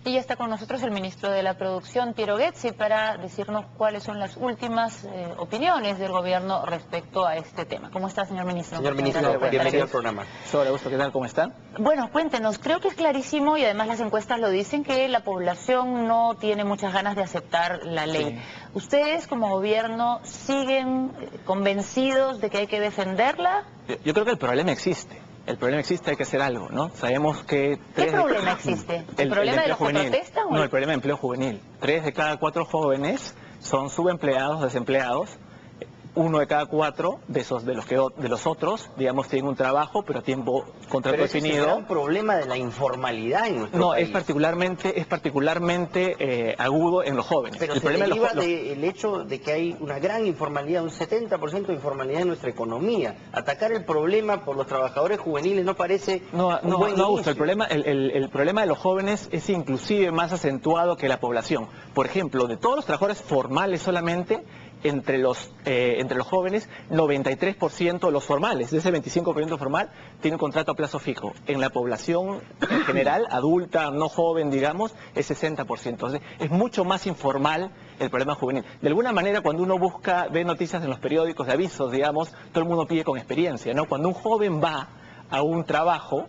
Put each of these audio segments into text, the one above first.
Y ya está con nosotros el ministro de la Producción, Piero Ghezzi, para decirnos cuáles son las últimas opiniones del gobierno respecto a este tema. ¿Cómo está, señor ministro? Señor ministro, bienvenido al programa. Hola, gusto, ¿qué tal? ¿Cómo está? Bueno, cuéntenos, creo que es clarísimo y además las encuestas lo dicen que la población no tiene muchas ganas de aceptar la ley. Sí. ¿Ustedes como gobierno siguen convencidos de que hay que defenderla? Yo creo que el problema existe. El problema existe, hay que hacer algo, ¿no? Sabemos que... ¿Qué problema existe? ¿El problema de los que protestan? No, el problema de empleo juvenil. 3 de cada 4 jóvenes son subempleados, desempleados. 1 de cada 4 de los otros, digamos, tienen un trabajo, pero a tiempo contrato definido. ¿Es un problema de la informalidad en nuestro país? No, es particularmente agudo en los jóvenes. Pero el se problema deriva del hecho de que hay una gran informalidad, un 70% de informalidad en nuestra economía. Atacar el problema por los trabajadores juveniles no parece un buen inicio. El problema de los jóvenes es inclusive más acentuado que la población. Por ejemplo, de todos los trabajadores formales solamente, entre los jóvenes, 93% de los formales, de ese 25% formal, tiene un contrato a plazo fijo. En la población en general, adulta, no joven, digamos, es 60%. Entonces, es mucho más informal el problema juvenil. De alguna manera, cuando uno ve noticias en los periódicos de avisos, digamos, todo el mundo pide con experiencia, ¿no? Cuando un joven va a un trabajo,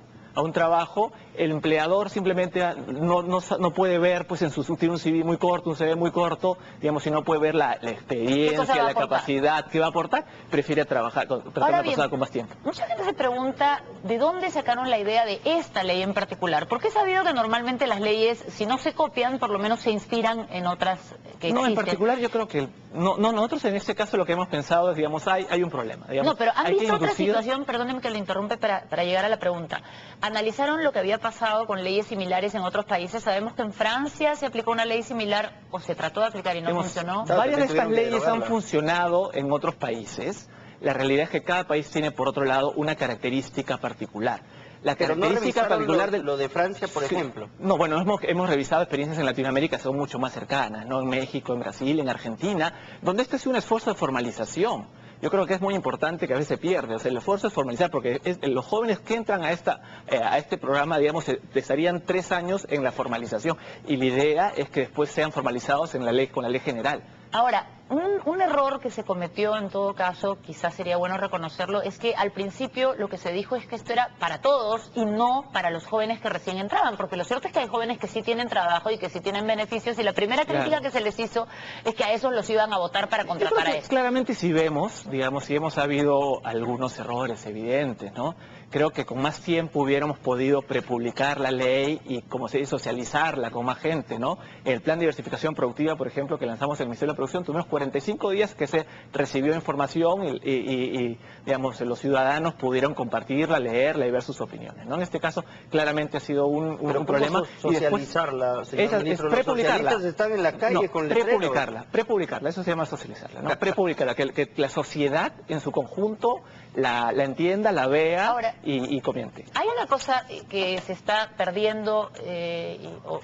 el empleador simplemente no puede ver, pues tiene un CV muy corto, un CV muy corto, digamos, si no puede ver la experiencia, la capacidad que va a aportar, prefiere tratar a una persona con más tiempo. Mucha gente se pregunta de dónde sacaron la idea de esta ley en particular, porque he sabido que normalmente las leyes, si no se copian, por lo menos se inspiran en otras que existen. No, en particular yo creo que, nosotros en este caso lo que hemos pensado es, digamos, hay un problema. Digamos, no, pero ¿han visto otra situación? Perdónenme que le interrumpe para llegar a la pregunta. ¿Analizaron lo que había pasado con leyes similares en otros países? Sabemos que en Francia se aplicó una ley similar, o se trató de aplicar y no funcionó. Varias de estas leyes han funcionado en otros países. La realidad es que cada país tiene, por otro lado, una característica particular. La característica particular lo de Francia, por ejemplo. No, bueno, hemos revisado experiencias en Latinoamérica, son mucho más cercanas, ¿no? En México, en Brasil, en Argentina, donde este es un esfuerzo de formalización. Yo creo que es muy importante que a veces se pierde, o sea, el esfuerzo es formalizar, porque los jóvenes que entran a este programa, digamos, estarían 3 años en la formalización, y la idea es que después sean formalizados con la ley general. Ahora, un error que se cometió en todo caso, quizás sería bueno reconocerlo, es que al principio lo que se dijo es que esto era para todos y no para los jóvenes que recién entraban, porque lo cierto es que hay jóvenes que sí tienen trabajo y que sí tienen beneficios, y la primera crítica que se les hizo es que a esos los iban a votar para contratar a esto. Claramente si vemos, digamos, si hemos habido algunos errores evidentes, ¿no? Creo que con más tiempo hubiéramos podido prepublicar la ley y, como se dice, socializarla con más gente, ¿no? El plan de diversificación productiva, por ejemplo, que lanzamos en el Ministerio de la Producción, tuvimos 45 días que se recibió información y digamos, los ciudadanos pudieron compartirla, leerla y ver sus opiniones, ¿no? En este caso, claramente ha sido un problema. Socializarla, señor ministro, los socialistas están en la calle con letreros. Prepublicarla, eso se llama socializarla, ¿no? Prepublicarla, que la sociedad en su conjunto la entienda, la vea. Ahora, y comente. Hay una cosa que se está perdiendo,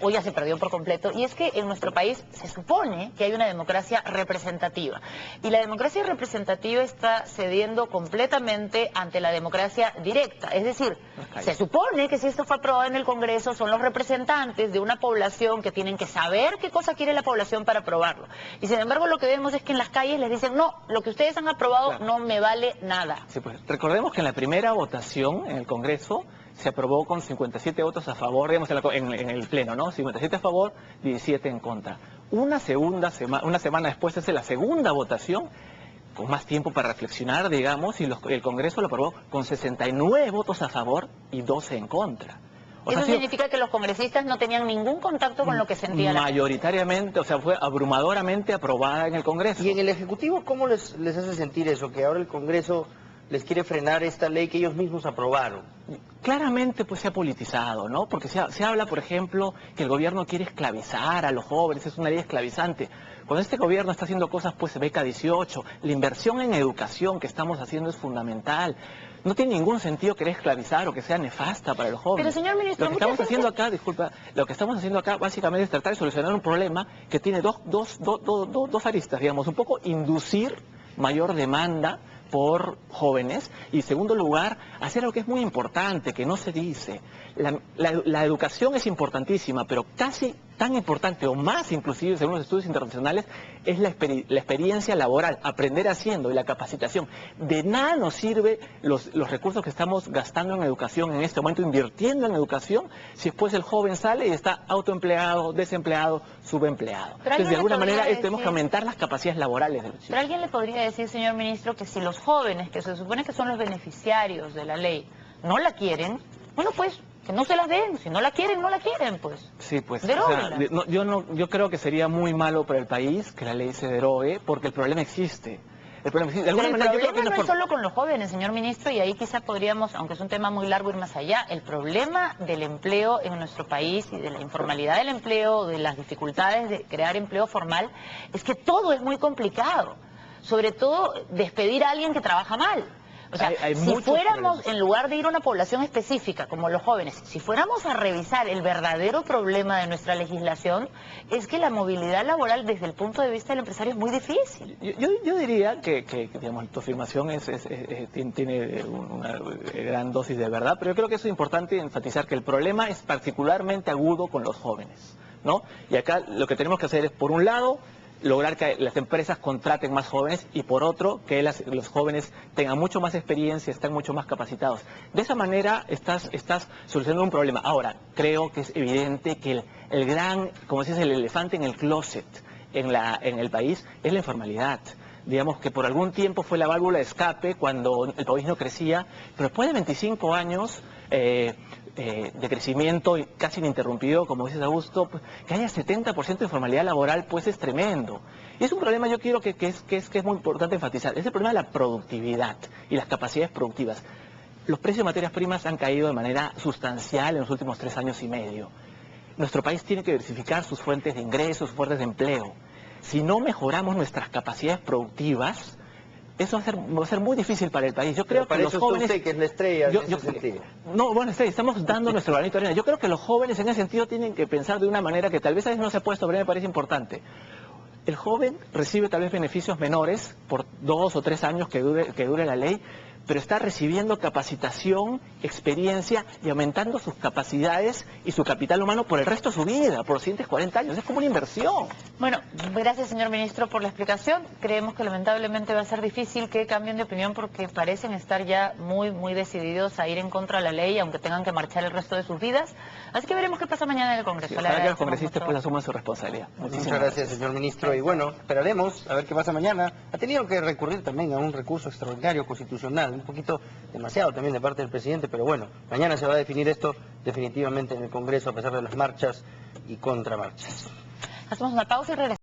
o ya se perdió por completo, y es que en nuestro país se supone que hay una democracia representativa. Y la democracia representativa está cediendo completamente ante la democracia directa. Es decir, se supone que si esto fue aprobado en el Congreso, son los representantes de una población que tienen que saber qué cosa quiere la población para aprobarlo. Y sin embargo, lo que vemos es que en las calles les dicen, no, lo que ustedes han aprobado no me vale nada. Sí, pues, recordemos que en la primera votación en el Congreso se aprobó con 57 votos a favor, digamos, en el Pleno, ¿no? 57 a favor, 17 en contra. Una semana después es la segunda votación, con más tiempo para reflexionar, digamos, y el Congreso lo aprobó con 69 votos a favor y 12 en contra. ¿Eso significa que los congresistas no tenían ningún contacto con lo que sentía la gente? Mayoritariamente, o sea, fue abrumadoramente aprobada en el Congreso. ¿Y en el Ejecutivo cómo les hace sentir eso, que ahora el Congreso les quiere frenar esta ley que ellos mismos aprobaron? Claramente pues se ha politizado, ¿no? Porque se habla, por ejemplo, que el gobierno quiere esclavizar a los jóvenes, es una ley esclavizante. Cuando este gobierno está haciendo cosas, pues beca 18, la inversión en educación que estamos haciendo es fundamental. No tiene ningún sentido querer esclavizar o que sea nefasta para los jóvenes. Pero, señor ministro, lo que estamos haciendo acá, disculpa, lo que estamos haciendo acá básicamente es tratar de solucionar un problema que tiene dos aristas, digamos, un poco inducir mayor demanda por jóvenes. Y en segundo lugar, hacer algo que es muy importante, que no se dice. La educación es importantísima, pero casi tan importante o más inclusive, según los estudios internacionales, es la experiencia laboral, aprender haciendo y la capacitación. De nada nos sirve los recursos que estamos gastando en educación en este momento, invirtiendo en educación, si después el joven sale y está autoempleado, desempleado, subempleado. Entonces, de alguna manera, tenemos que aumentar las capacidades laborales de los chicos. Pero alguien le podría decir, señor ministro, que si los jóvenes, que se supone que son los beneficiarios de la ley, no la quieren, bueno, pues que no se las den. Si no la quieren, no la quieren, pues. Sí, pues. O sea, yo creo que sería muy malo para el país que la ley se derogue, porque el problema existe. El problema no es solo con los jóvenes, señor ministro, y ahí quizá podríamos, aunque es un tema muy largo, ir más allá. El problema del empleo en nuestro país y de la informalidad del empleo, de las dificultades de crear empleo formal, es que todo es muy complicado. Sobre todo despedir a alguien que trabaja mal. O sea, si fuéramos, en lugar de ir a una población específica, como los jóvenes, si fuéramos a revisar el verdadero problema de nuestra legislación, es que la movilidad laboral desde el punto de vista del empresario es muy difícil. Yo diría que digamos, tu afirmación tiene una gran dosis de verdad, pero yo creo que es importante enfatizar que el problema es particularmente agudo con los jóvenes, ¿no? Y acá lo que tenemos que hacer es, por un lado, lograr que las empresas contraten más jóvenes y por otro, que los jóvenes tengan mucho más experiencia, estén mucho más capacitados. De esa manera estás solucionando un problema. Ahora, creo que es evidente que el gran, como se dice, el elefante en el closet en el país es la informalidad. Digamos que por algún tiempo fue la válvula de escape cuando el país no crecía, pero después de 25 años de crecimiento casi ininterrumpido, como dices Augusto, pues, que haya 70% de informalidad laboral, pues es tremendo. Y es un problema, yo quiero que es muy importante enfatizar, es el problema de la productividad y las capacidades productivas. Los precios de materias primas han caído de manera sustancial en los últimos 3 años y medio. Nuestro país tiene que diversificar sus fuentes de ingresos, sus fuentes de empleo. Si no mejoramos nuestras capacidades productivas, eso va a ser muy difícil para el país. Yo creo que los jóvenes... usted, que es la estrella en ese sentido. No, bueno, estamos dando nuestro granito de arena. Yo creo que los jóvenes en ese sentido tienen que pensar de una manera que tal vez a veces no se ha puesto, pero me parece importante. El joven recibe tal vez beneficios menores por 2 o 3 años que dure la ley, pero está recibiendo capacitación, experiencia y aumentando sus capacidades y su capital humano por el resto de su vida, por los siguientes 40 años. Es como una inversión. Bueno, gracias, señor ministro, por la explicación. Creemos que lamentablemente va a ser difícil que cambien de opinión porque parecen estar ya muy decididos a ir en contra de la ley, aunque tengan que marchar el resto de sus vidas. Así que veremos qué pasa mañana en el Congreso. Para que los congresistas pues asuman su responsabilidad. Muchas gracias, señor ministro. Y bueno, esperaremos a ver qué pasa mañana. Ha tenido que recurrir también a un recurso extraordinario constitucional, un poquito demasiado también de parte del presidente, pero bueno, mañana se va a definir esto definitivamente en el Congreso a pesar de las marchas y contramarchas. Hacemos una pausa y regresamos.